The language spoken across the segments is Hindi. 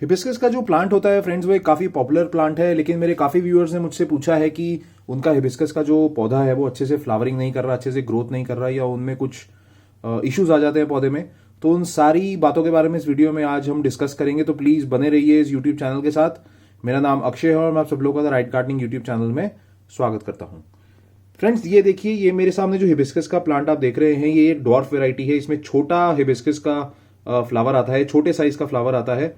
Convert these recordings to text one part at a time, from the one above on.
हिबिस्कस का जो प्लांट होता है फ्रेंड्स वो एक काफ़ी पॉपुलर प्लांट है, लेकिन मेरे काफ़ी व्यूअर्स ने मुझसे पूछा है कि उनका हिबिस्कस का जो पौधा है वो अच्छे से फ्लावरिंग नहीं कर रहा, अच्छे से ग्रोथ नहीं कर रहा, या उनमें कुछ इश्यूज आ जाते हैं पौधे में। तो उन सारी बातों के बारे में इस वीडियो में आज हम डिस्कस करेंगे, तो प्लीज़ बने रहिए इस यूट्यूब चैनल के साथ। मेरा नाम अक्षय है और मैं आप सब लोगों का राइट गार्डनिंग यूट्यूब चैनल में स्वागत करता हूँ। फ्रेंड्स ये देखिए, ये मेरे सामने जो हिबिस्कस का प्लांट आप देख रहे हैं ये एक डॉर्फ वेराइटी है। इसमें छोटा हिबिस्कस का फ्लावर आता है, छोटे साइज का फ्लावर आता है।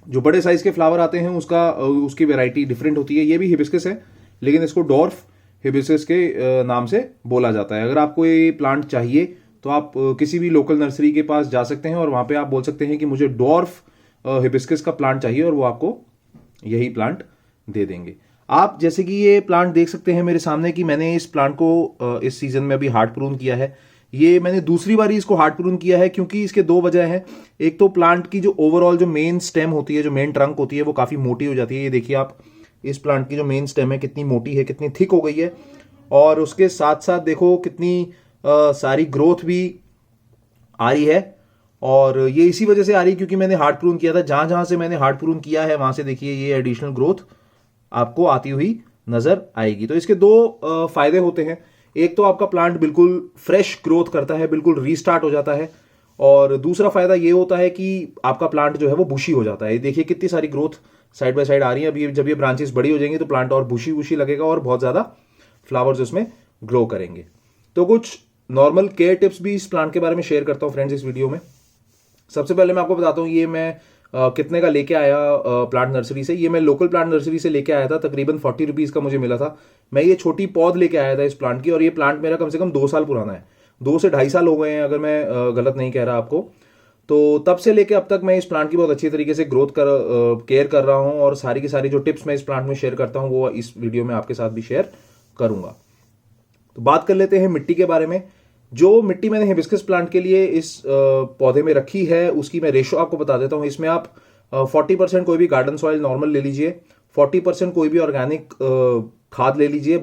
जो बड़े साइज के फ्लावर आते हैं उसकी वैरायटी डिफरेंट होती है। ये भी हिबिस्कस है, लेकिन इसको डॉर्फ हिबिस्कस के नाम से बोला जाता है। अगर आपको ये प्लांट चाहिए तो आप किसी भी लोकल नर्सरी के पास जा सकते हैं और वहां पे आप बोल सकते हैं कि मुझे डॉर्फ हिबिस्कस का प्लांट चाहिए, और वो आपको यही प्लांट दे देंगे। आप जैसे कि ये प्लांट देख सकते हैं मेरे सामने कि मैंने इस प्लांट को इस सीजन में अभी हार्ड प्रून किया है। ये मैंने दूसरी बार इसको हार्ड प्रून किया है क्योंकि इसके दो वजह हैं। एक तो प्लांट की जो ओवरऑल जो मेन स्टेम होती है, जो मेन ट्रंक होती है, वो काफी मोटी हो जाती है। ये देखिए आप, इस प्लांट की जो मेन स्टेम है कितनी मोटी है, कितनी थिक हो गई है। और उसके साथ साथ देखो कितनी सारी ग्रोथ भी आ रही है। और ये इसी वजह से आ रही है क्योंकि मैंने हार्ड प्रून किया था। जहां जहां से मैंने हार्ड प्रून किया है वहां से देखिए ये एडिशनल ग्रोथ आपको आती हुई नजर आएगी। तो इसके दो फायदे होते हैं। एक तो आपका प्लांट बिल्कुल फ्रेश ग्रोथ करता है, बिल्कुल रीस्टार्ट हो जाता है। और दूसरा फायदा ये होता है कि आपका प्लांट जो है वो बुशी हो जाता है। देखिए कितनी सारी ग्रोथ साइड बाय साइड आ रही है। अभी जब ये ब्रांचेस बड़ी हो जाएंगी तो प्लांट और बुशी बुशी लगेगा और बहुत ज्यादा फ्लावर्स उसमें ग्रो करेंगे। तो कुछ नॉर्मल केयर टिप्स भी इस प्लांट के बारे में शेयर करता हूं फ्रेंड्स इस वीडियो में। सबसे पहले मैं आपको बताता हूँ ये मैं कितने का लेके आया प्लांट नर्सरी से। ये मैं लोकल प्लांट नर्सरी से लेके आया था, तकरीबन 40 रुपीज का मुझे मिला था। मैं ये छोटी पौध लेके आया था इस प्लांट की, और ये प्लांट मेरा कम से कम 2 साल पुराना है। 2 से 2.5 साल हो गए हैं अगर मैं गलत नहीं कह रहा आपको। तो तब से लेके अब तक मैं इस प्लांट की बहुत अच्छी तरीके से ग्रोथ केयर कर रहा हूँ, और सारी की सारी जो टिप्स मैं इस प्लांट में शेयर करता हूँ वो इस वीडियो में आपके साथ भी शेयर करूंगा। तो बात कर लेते हैं मिट्टी के बारे में। जो मिट्टी मैंने हिबिस्कस प्लांट के लिए इस पौधे में रखी है उसकी मैं रेशो आपको बता देता हूं। इसमें आप 40% कोई भी गार्डन सॉइल नॉर्मल ले लीजिए, 40% कोई भी ऑर्गेनिक खाद ले लीजिए,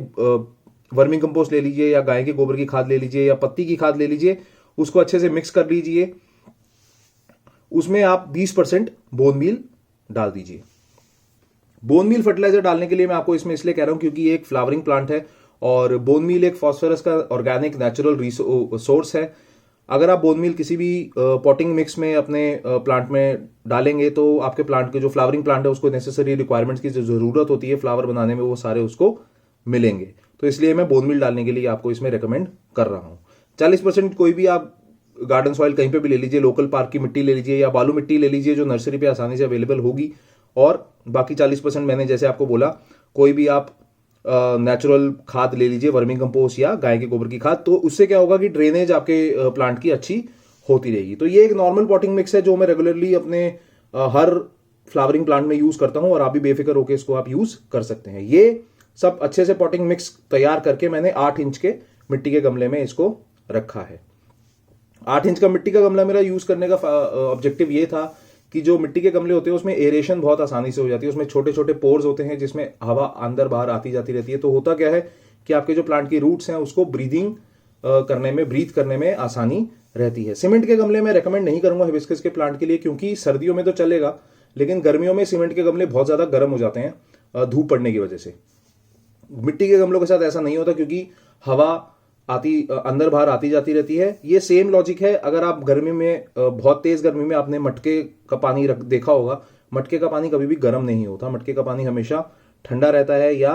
वर्मी कंपोस्ट ले लीजिए, या गाय के गोबर की खाद ले लीजिए, या पत्ती की खाद ले लीजिए। उसको अच्छे से मिक्स कर लीजिए। उसमें आप 20% बोन मील डाल दीजिए। बोन मील फर्टिलाइजर डालने के लिए मैं आपको इसमें इसलिए कह रहा हूं क्योंकि ये एक फ्लावरिंग प्लांट है और बोन मील एक फॉस्फोरस का ऑर्गेनिक नेचुरल सोर्स है। अगर आप बोन मील किसी भी पॉटिंग मिक्स में अपने प्लांट में डालेंगे तो आपके प्लांट के जो फ्लावरिंग प्लांट है उसको नेसेसरी रिक्वायरमेंट्स की जो जरूरत होती है फ्लावर बनाने में वो सारे उसको मिलेंगे। तो इसलिए मैं बोन मील डालने के लिए आपको इसमें रेकमेंड कर रहा हूं। 40% कोई भी आप गार्डन सॉइल कहीं पे भी ले लीजिए, लोकल पार्क की मिट्टी ले लीजिए या बालू मिट्टी ले लीजिए जो नर्सरी पे आसानी से अवेलेबल होगी। और बाकी 40% मैंने जैसे आपको बोला कोई भी आप नेचुरल खाद ले लीजिए, वर्मी कंपोस्ट या गाय के गोबर की खाद। तो उससे क्या होगा कि ड्रेनेज आपके प्लांट की अच्छी होती रहेगी। तो ये एक नॉर्मल पॉटिंग मिक्स है जो मैं रेगुलरली अपने हर फ्लावरिंग प्लांट में यूज करता हूं, और आप भी बेफिक्र होकर इसको आप यूज कर सकते हैं। ये सब अच्छे से पॉटिंग मिक्स तैयार करके मैंने 8 इंच के मिट्टी के गमले में इसको रखा है। 8 इंच का मिट्टी का गमला मेरा यूज करने का ऑब्जेक्टिव ये था कि जो मिट्टी के गमले होते हैं उसमें एरेशन बहुत आसानी से हो जाती है। उसमें छोटे छोटे पोर्स होते हैं जिसमें हवा अंदर बाहर आती जाती रहती है। तो होता क्या है कि आपके जो प्लांट की रूट्स हैं उसको ब्रीथ करने में आसानी रहती है। सीमेंट के गमले में रेकमेंड नहीं करूंगा हिबिस्कस के प्लांट के लिए, क्योंकि सर्दियों में तो चलेगा लेकिन गर्मियों में सीमेंट के गमले बहुत ज्यादा गर्म हो जाते हैं धूप पड़ने की वजह से। मिट्टी के गमलों के साथ ऐसा नहीं होता क्योंकि हवा अंदर बाहर आती जाती रहती है। ये सेम लॉजिक है अगर आप गर्मी में बहुत तेज गर्मी में आपने मटके का पानी देखा होगा। मटके का पानी कभी भी गर्म नहीं होता, मटके का पानी हमेशा ठंडा रहता है या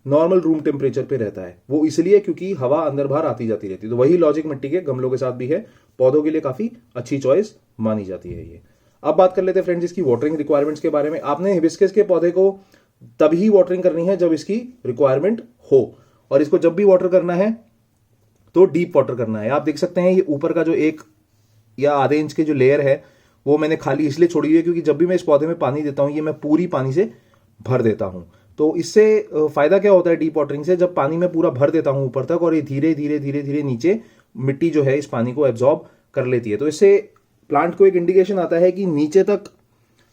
नॉर्मल रूम टेम्परेचर पे रहता है। वो इसलिए क्योंकि हवा अंदर बाहर आती जाती रहती है। तो वही लॉजिक मिट्टी के गमलों के साथ भी है। पौधों के लिए काफी अच्छी चॉइस मानी जाती है ये। अब बात कर लेते हैं फ्रेंड्स इसकी वाटरिंग रिक्वायरमेंट्स के बारे में। आपने हिबिस्कस के पौधे को तभी वाटरिंग करनी है जब इसकी रिक्वायरमेंट हो, और इसको जब भी वाटर करना है तो डीप वाटर करना है। आप देख सकते हैं ये ऊपर का जो 1 या आधे इंच की जो लेयर है वो मैंने खाली इसलिए छोड़ी हुई है क्योंकि जब भी मैं इस पौधे में पानी देता हूं ये मैं पूरी पानी से भर देता हूं। तो इससे फायदा क्या होता है डीप वाटरिंग से, जब पानी में पूरा भर देता हूं ऊपर तक और ये धीरे धीरे धीरे धीरे नीचे मिट्टी जो है इस पानी को एब्जॉर्ब कर लेती है। तो इससे प्लांट को एक इंडिकेशन आता है कि नीचे तक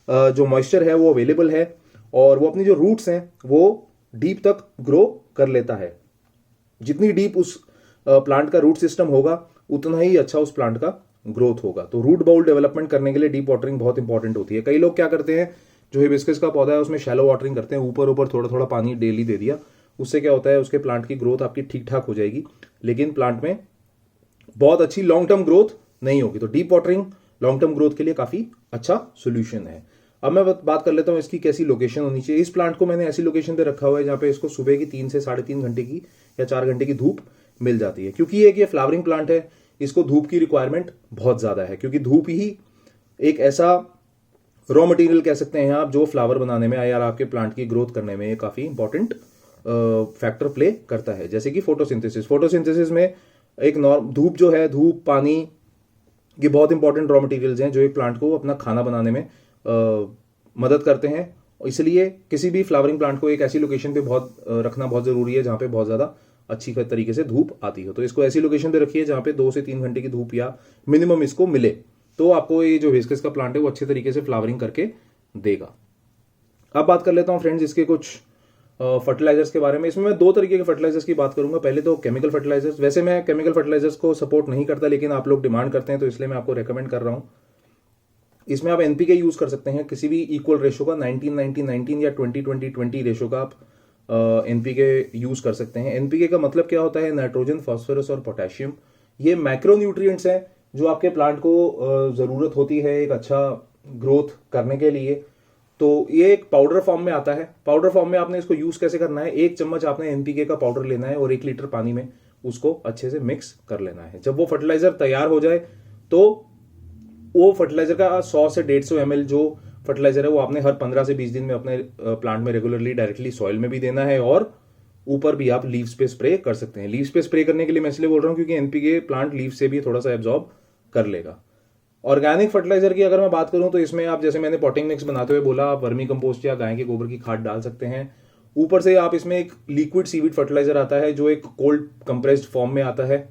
जो मॉइस्चर है वो अवेलेबल है और वो अपनी जो रूट्स हैं वो डीप तक ग्रो कर लेता है। जितनी डीप उस प्लांट का रूट सिस्टम होगा उतना ही अच्छा उस प्लांट का ग्रोथ होगा। तो रूट बाउल डेवलपमेंट करने के लिए डीप वाटरिंग बहुत इंपॉर्टेंट होती है। कई लोग क्या करते हैं, जो हिबिस्कस का पौधा है उसमें शैलो वाटरिंग करते हैं, ऊपर ऊपर थोड़ा थोड़ा पानी डेली दे दिया, उससे क्या होता है उसके प्लांट की ग्रोथ आपकी ठीक ठाक हो जाएगी, लेकिन प्लांट में बहुत अच्छी लॉन्ग टर्म ग्रोथ नहीं होगी। तो deep watering long term growth के लिए काफी अच्छा सोल्यूशन है। अब मैं बात कर लेता हूं इसकी कैसी लोकेशन होनी चाहिए। इस प्लांट को मैंने ऐसी लोकेशन पे रखा हुआ है जहां पे इसको सुबह की 3 से 3.5 घंटे की या 4 घंटे की धूप मिल जाती है, क्योंकि ये फ्लावरिंग प्लांट है, इसको धूप की रिक्वायरमेंट बहुत ज्यादा है, क्योंकि धूप ही एक ऐसा रॉ मटेरियल कह सकते हैं आप जो फ्लावर बनाने में या आपके प्लांट की ग्रोथ करने में काफी इंपॉर्टेंट फैक्टर प्ले करता है। जैसे कि फोटोसिंथेसिस में एक धूप जो है, धूप, पानी, ये बहुत इंपॉर्टेंट रॉ मटेरियल्स हैं जो एक प्लांट को अपना खाना बनाने में मदद करते हैं। इसलिए किसी भी फ्लावरिंग प्लांट को एक ऐसी लोकेशन पे रखना बहुत जरूरी है जहां पे बहुत ज्यादा अच्छी तरीके से धूप आती हो। तो इसको ऐसी लोकेशन पे रखिए जहां पे 2 से 3 घंटे की धूप या मिनिमम इसको मिले, तो आपको ये जो हिबिस्कस का प्लांट है वो अच्छे तरीके से फ्लावरिंग करके देगा। अब बात कर लेता हूं फ्रेंड्स इसके कुछ फर्टिलाइजर्स के बारे में। इसमें मैं 2 तरीके के फर्टिलाइजर्स की बात करूंगा। पहले तो केमिकल फर्टिलाइजर्स। वैसे मैं केमिकल फर्टिलाइजर्स को सपोर्ट नहीं करता, लेकिन आप लोग डिमांड करते हैं तो इसलिए मैं आपको रेकमेंड कर रहा हूं। इसमें आप एनपीके यूज कर सकते हैं, किसी भी इक्वल रेशो का 19-19-19 या 20-20-20 रेशो का आप एनपीके यूज कर सकते हैं। एनपीके का मतलब क्या होता है? नाइट्रोजन, फास्फोरस और पोटेशियम। ये मैक्रो न्यूट्रिएंट्स हैं जो आपके प्लांट को जरूरत होती है एक अच्छा ग्रोथ करने के लिए। तो ये एक पाउडर फॉर्म में आता है। पाउडर फॉर्म में आपने इसको यूज कैसे करना है? 1 चम्मच आपने एनपीके का पाउडर लेना है और 1 लीटर पानी में उसको अच्छे से मिक्स कर लेना है। जब वो फर्टिलाइजर तैयार हो जाए तो वो फर्टिलाइजर का 100 से 150 ml जो फर्टिलाइजर है वो आपने हर 15 से 20 दिन में अपने प्लांट में रेगुलरली डायरेक्टली सॉइल में भी देना है, और ऊपर भी आप लीव्स पे स्प्रे कर सकते हैं। लीव्स पे स्प्रे करने के लिए मैं इसलिए बोल रहा हूं क्योंकि एनपीके प्लांट लीव से भी थोड़ा सा एब्जॉर्ब कर लेगा। ऑर्गेनिक फर्टिलाइजर की अगर मैं बात करूं तो इसमें आप, जैसे मैंने पॉटिंग मिक्स बनाते हुए बोला, आप वर्मी कंपोस्ट या गाय के गोबर की खाद डाल सकते हैं। ऊपर से आप इसमें एक लिक्विड सीविड फर्टिलाइजर आता है जो एक कोल्ड कंप्रेस्ड फॉर्म में आता है,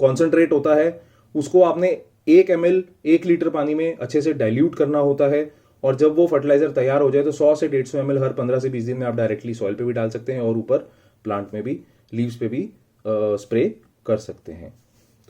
कॉन्सेंट्रेट होता है। उसको आपने 1 ml 1 लीटर पानी में अच्छे से डाइल्यूट करना होता है, और जब वो फर्टिलाइजर तैयार हो जाए तो 100 से 150 ml हर 15 से 20 दिन में आप डायरेक्टली सॉइल पे भी डाल सकते हैं और ऊपर प्लांट में भी, लीव्स पे भी स्प्रे कर सकते हैं।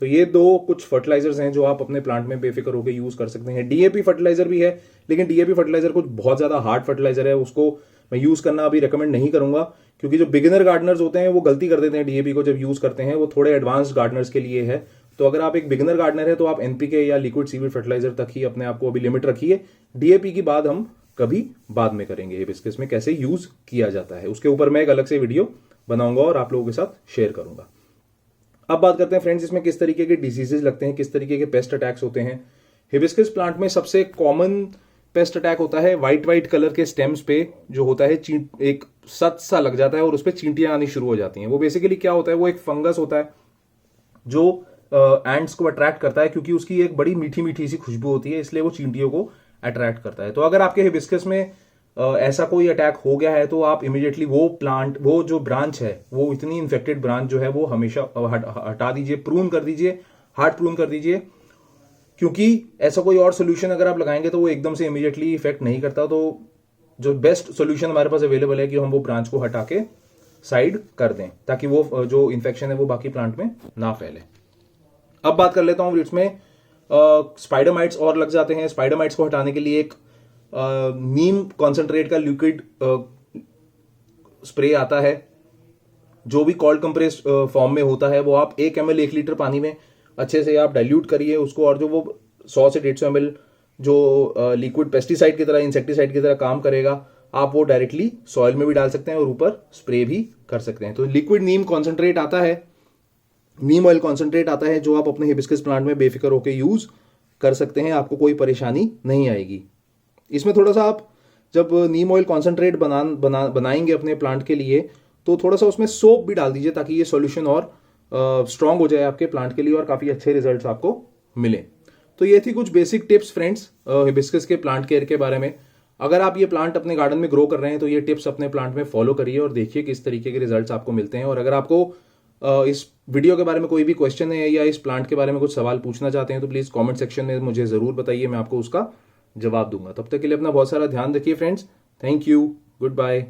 तो ये 2 कुछ फर्टिलाइजर्स हैं जो आप अपने प्लांट में बेफिक्र होकर यूज कर सकते हैं। डीएपी फर्टिलाइजर भी है, लेकिन डीएपी फर्टिलाइजर कुछ बहुत ज्यादा हार्ड फर्टिलाइजर है, उसको मैं यूज करना अभी रिकमेंड नहीं करूंगा, क्योंकि जो बिगिनर गार्डनर्स होते हैं वो गलती कर देते हैं डीएपी को जब यूज करते हैं। वो थोड़े एडवांस्ड गार्डनर्स के लिए है। तो अगर आप एक बिगिनर गार्डनर है तो आप एनपीके या लिक्विड सीविड फर्टिलाइजर तक ही अपने आप को अभी लिमिट रखिए। डीएपी की बात हम कभी बाद में करेंगे, हिबिस्कस में कैसे यूज किया जाता है उसके ऊपर मैं एक अलग से वीडियो बनाऊंगा और आप लोगों के साथ शेयर करूंगा। अब बात करते हैं फ्रेंड्स इसमें किस तरीके के डिजीजेस लगते हैं, किस तरीके के पेस्ट अटैक्स होते हैं। हिबिस्कस प्लांट में सबसे कॉमन पेस्ट अटैक होता है व्हाइट कलर के स्टेम्स पे जो होता है एक सत सा लग जाता है और उस पर चींटियां आनी शुरू हो जाती हैं। वो बेसिकली क्या होता है, वो एक फंगस होता है जो एंड्स को अट्रैक्ट करता है, क्योंकि उसकी एक बड़ी मीठी मीठी सी खुशबू होती है, इसलिए वो चींटियों को अट्रैक्ट करता है। तो अगर आपके हिबिस्कस में ऐसा कोई अटैक हो गया है तो आप इमीडिएटली वो जो ब्रांच है, वो इतनी इन्फेक्टेड ब्रांच जो है वो हमेशा हटा दीजिए, प्रून कर दीजिए, हार्ड प्रून कर दीजिए, क्योंकि ऐसा कोई और सोल्यूशन अगर आप लगाएंगे तो वो एकदम से इमीडिएटली इफेक्ट नहीं करता। तो जो बेस्ट सोल्यूशन हमारे पास अवेलेबल है कि हम वो ब्रांच को हटा के साइड कर दें, ताकि वो जो इन्फेक्शन है वो बाकी प्लांट में ना फैले। अब बात कर लेता हूं इसमें स्पाइडर माइट्स और लग जाते हैं। स्पाइडर माइट्स को हटाने के लिए एक नीम कॉन्सेंट्रेट का लिक्विड स्प्रे आता है जो भी कोल्ड कंप्रेस फॉर्म में होता है। वो आप 1 ml 1 लीटर पानी में अच्छे से आप डाइल्यूट करिए उसको, और जो वो 100 से 150 ml जो लिक्विड पेस्टिसाइड की तरह, इंसेक्टिसाइड की तरह काम करेगा, आप वो डायरेक्टली सॉइल में भी डाल सकते हैं और ऊपर स्प्रे भी कर सकते हैं। तो लिक्विड नीम कॉन्सेंट्रेट आता है, नीम ऑयल कॉन्सेंट्रेट आता है, जो आप अपने हिबिस्कस प्लांट में बेफिक्र होकर यूज कर सकते हैं, आपको कोई परेशानी नहीं आएगी। इसमें थोड़ा सा आप जब नीम ऑयल कॉन्सेंट्रेट बनाएंगे अपने प्लांट के लिए तो थोड़ा सा उसमें सोप भी डाल दीजिए, ताकि ये सॉल्यूशन और स्ट्रांग हो जाए आपके प्लांट के लिए और काफी अच्छे रिजल्ट्स आपको मिले। तो ये थी कुछ बेसिक टिप्स फ्रेंड्स हिबिस्कस के प्लांट केयर के बारे में। अगर आप ये प्लांट अपने गार्डन में ग्रो कर रहे हैं तो ये टिप्स अपने प्लांट में फॉलो करिए और देखिए किस तरीके के रिजल्ट्स आपको मिलते हैं। और अगर आपको इस वीडियो के बारे में कोई भी क्वेश्चन है या इस प्लांट के बारे में कुछ सवाल पूछना चाहते हैं तो प्लीज कमेंट सेक्शन में मुझे जरूर बताइए, मैं आपको उसका जवाब दूंगा। तब तक के लिए अपना बहुत सारा ध्यान रखिए friends. Thank you, good bye.